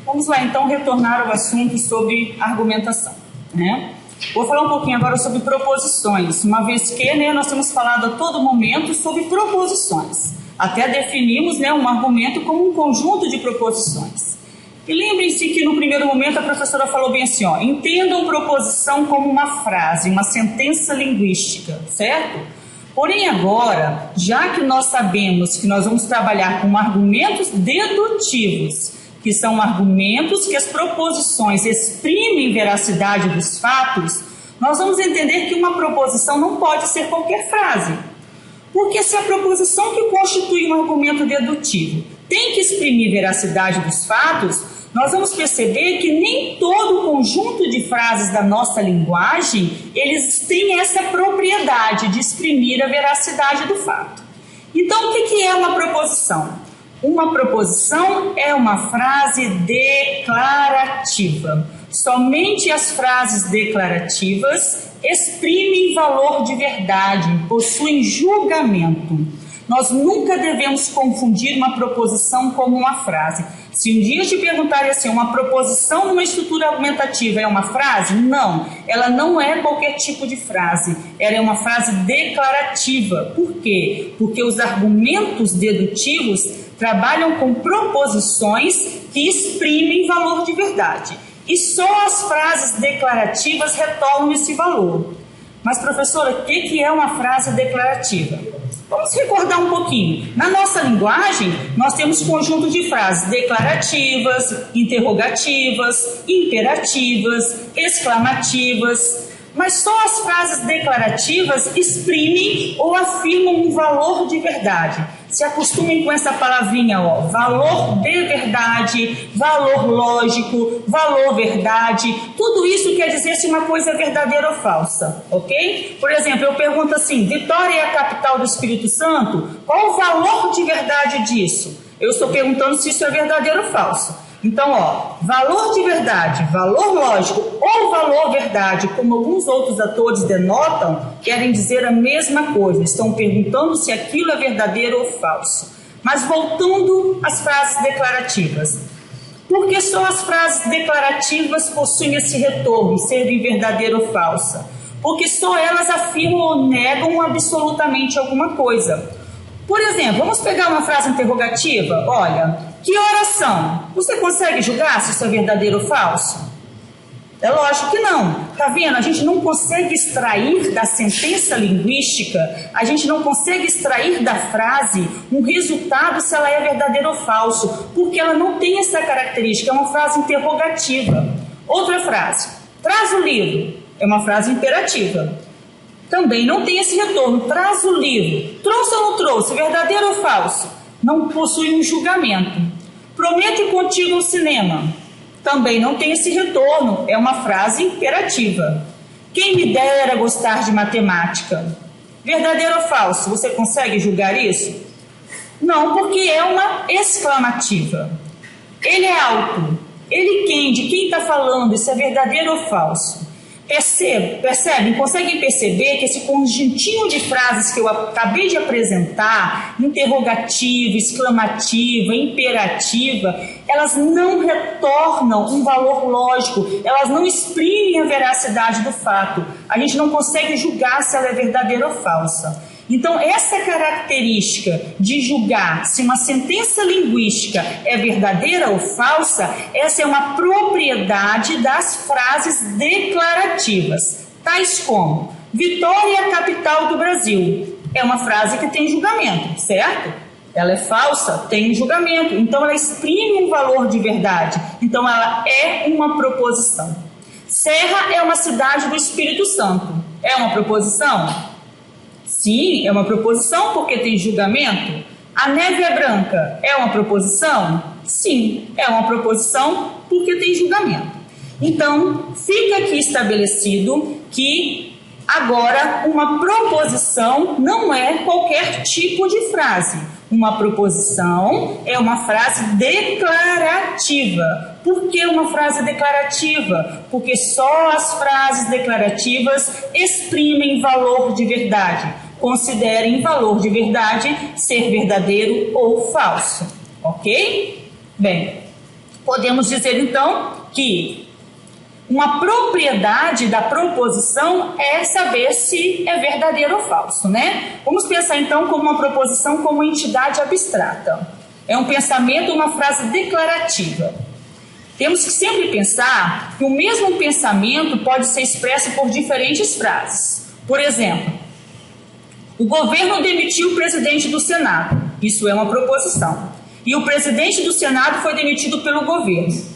Vamos lá, então, retornar ao assunto sobre argumentação, né? Vou falar um pouquinho agora sobre proposições, uma vez que, né, nós temos falado a todo momento sobre proposições. Até definimos, né, um argumento como um conjunto de proposições. E lembrem-se que no primeiro momento a professora falou bem assim, ó, entendam proposição como uma frase, uma sentença linguística, certo? Porém agora, já que nós sabemos que nós vamos trabalhar com argumentos dedutivos, que são argumentos que as proposições exprimem veracidade dos fatos, nós vamos entender que uma proposição não pode ser qualquer frase. Porque se a proposição que constitui um argumento dedutivo tem que exprimir veracidade dos fatos, nós vamos perceber que nem todo o conjunto de frases da nossa linguagem, eles têm essa propriedade de exprimir a veracidade do fato. Então, o que é uma proposição? Uma proposição é uma frase declarativa. Somente as frases declarativas exprimem valor de verdade, possuem julgamento. Nós nunca devemos confundir uma proposição com uma frase. Se um dia te perguntarem assim, uma proposição numa estrutura argumentativa é uma frase? Não, ela não é qualquer tipo de frase, ela é uma frase declarativa. Por quê? Porque os argumentos dedutivos trabalham com proposições que exprimem valor de verdade. E só as frases declarativas retornam esse valor. Mas, professora, o que é uma frase declarativa? Vamos recordar um pouquinho. Na nossa linguagem, nós temos conjunto de frases declarativas, interrogativas, imperativas, exclamativas. Mas só as frases declarativas exprimem ou afirmam um valor de verdade. Se acostumem com essa palavrinha, ó, valor de verdade, valor lógico, valor verdade. Tudo isso quer dizer se uma coisa é verdadeira ou falsa, ok? Por exemplo, eu pergunto assim, Vitória é a capital do Espírito Santo? Qual o valor de verdade disso? Eu estou perguntando se isso é verdadeiro ou falso. Então, ó, valor de verdade, valor lógico ou valor verdade, como alguns outros atores denotam, querem dizer a mesma coisa. Estão perguntando se aquilo é verdadeiro ou falso. Mas voltando às frases declarativas. Por que só as frases declarativas possuem esse retorno, serem verdadeira ou falsa? Porque só elas afirmam ou negam absolutamente alguma coisa. Por exemplo, vamos pegar uma frase interrogativa. Olha, que horas são? Você consegue julgar se isso é verdadeiro ou falso? É lógico que não. Tá vendo? A gente não consegue extrair da sentença linguística, a gente não consegue extrair da frase um resultado se ela é verdadeira ou falso, porque ela não tem essa característica, é uma frase interrogativa. Outra frase, traz o livro, é uma frase imperativa. Também não tem esse retorno, traz o livro, trouxe ou não trouxe, verdadeiro ou falso? Não possui um julgamento. Prometo contigo o cinema. Também não tem esse retorno, é uma frase imperativa. Quem me dera gostar de matemática? Verdadeiro ou falso? Você consegue julgar isso? Não, porque é uma exclamativa. Ele é alto. Ele quem? De quem está falando? Isso é verdadeiro ou falso? Percebem? Conseguem perceber que esse conjuntinho de frases que eu acabei de apresentar, interrogativa, exclamativa, imperativa, elas não retornam um valor lógico, elas não exprimem a veracidade do fato. A gente não consegue julgar se ela é verdadeira ou falsa. Então, essa característica de julgar se uma sentença linguística é verdadeira ou falsa, essa é uma propriedade das frases declarativas, tais como Vitória é a capital do Brasil. É uma frase que tem julgamento, certo? Ela é falsa, tem julgamento, então ela exprime um valor de verdade, então ela é uma proposição. Serra é uma cidade do Espírito Santo. É uma proposição? Sim, é uma proposição porque tem julgamento. A neve é branca, é uma proposição? Sim, é uma proposição porque tem julgamento. Então, fica aqui estabelecido que agora uma proposição não é qualquer tipo de frase. Uma proposição é uma frase declarativa. Por que uma frase declarativa? Porque só as frases declarativas exprimem valor de verdade. Considerem valor de verdade ser verdadeiro ou falso. Ok? Bem, Podemos dizer, então, que uma propriedade da proposição é saber se é verdadeiro ou falso, né? Vamos pensar, então, como uma proposição como entidade abstrata. É um pensamento, uma frase declarativa. Temos que sempre pensar que o mesmo pensamento pode ser expresso por diferentes frases. Por exemplo, o governo demitiu o presidente do Senado. Isso é uma proposição. E o presidente do Senado foi demitido pelo governo.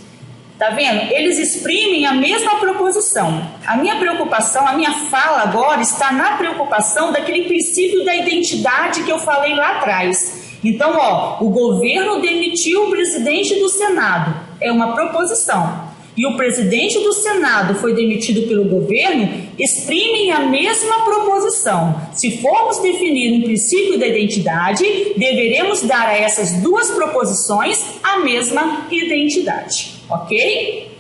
Tá vendo? Eles exprimem a mesma proposição. A minha preocupação, a minha fala agora está na preocupação daquele princípio da identidade que eu falei lá atrás. Então, o governo demitiu o presidente do Senado. É uma proposição. E o presidente do Senado foi demitido pelo governo, exprimem a mesma proposição. Se formos definir um princípio da identidade, deveremos dar a essas duas proposições a mesma identidade. Ok?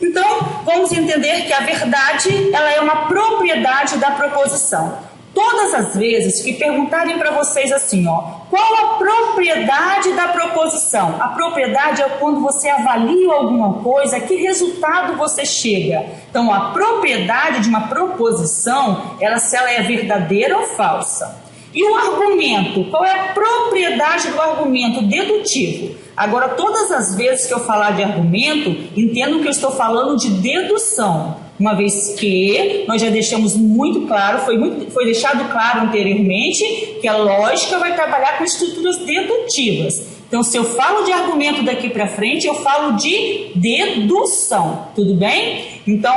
Então, vamos entender que a verdade, ela é uma propriedade da proposição. Todas as vezes que perguntarem para vocês assim, qual a propriedade da proposição? A propriedade é quando você avalia alguma coisa, que resultado você chega. Então, a propriedade de uma proposição, se ela é verdadeira ou falsa. E o argumento? Qual é a propriedade do argumento dedutivo? Agora, todas as vezes que eu falar de argumento, entendam que eu estou falando de dedução. Uma vez que nós já deixamos muito claro, foi deixado claro anteriormente, que a lógica vai trabalhar com estruturas dedutivas. Então, se eu falo de argumento daqui para frente, eu falo de dedução, tudo bem? Então,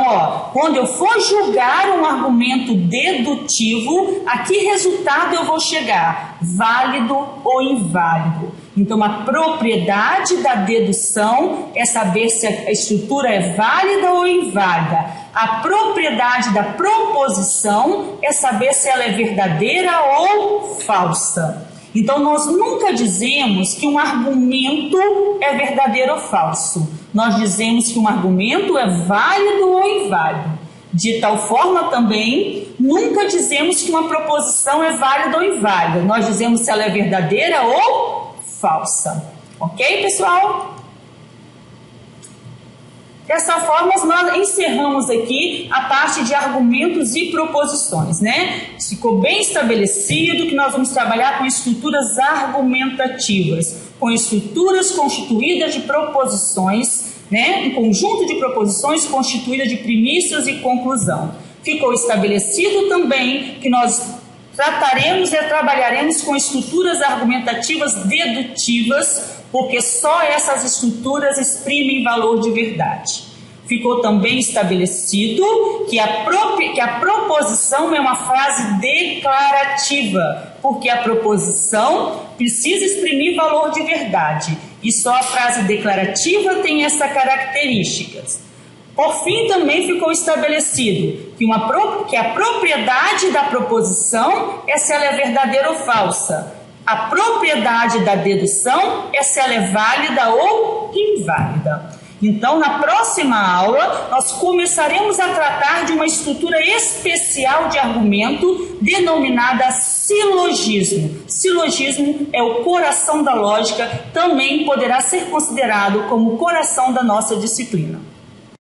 quando eu for julgar um argumento dedutivo, a que resultado eu vou chegar? Válido ou inválido? Então, a propriedade da dedução é saber se a estrutura é válida ou inválida. A propriedade da proposição é saber se ela é verdadeira ou falsa. Então, nós nunca dizemos que um argumento é verdadeiro ou falso. Nós dizemos que um argumento é válido ou inválido. De tal forma também, nunca dizemos que uma proposição é válida ou inválida. Nós dizemos se ela é verdadeira ou falsa. Ok, pessoal? Dessa forma, nós encerramos aqui a parte de argumentos e proposições, né? Ficou bem estabelecido que nós vamos trabalhar com estruturas argumentativas, com estruturas constituídas de proposições, né? Um conjunto de proposições constituídas de premissas e conclusão. Ficou estabelecido também que nós trataremos e trabalharemos com estruturas argumentativas dedutivas, porque só essas estruturas exprimem valor de verdade. Ficou também estabelecido que a proposição é uma frase declarativa, porque a proposição precisa exprimir valor de verdade, e só a frase declarativa tem essa característica. Por fim, também ficou estabelecido que a propriedade da proposição é se ela é verdadeira ou falsa. A propriedade da dedução é se ela é válida ou inválida. Então, na próxima aula, nós começaremos a tratar de uma estrutura especial de argumento denominada silogismo. Silogismo é o coração da lógica, também poderá ser considerado como o coração da nossa disciplina.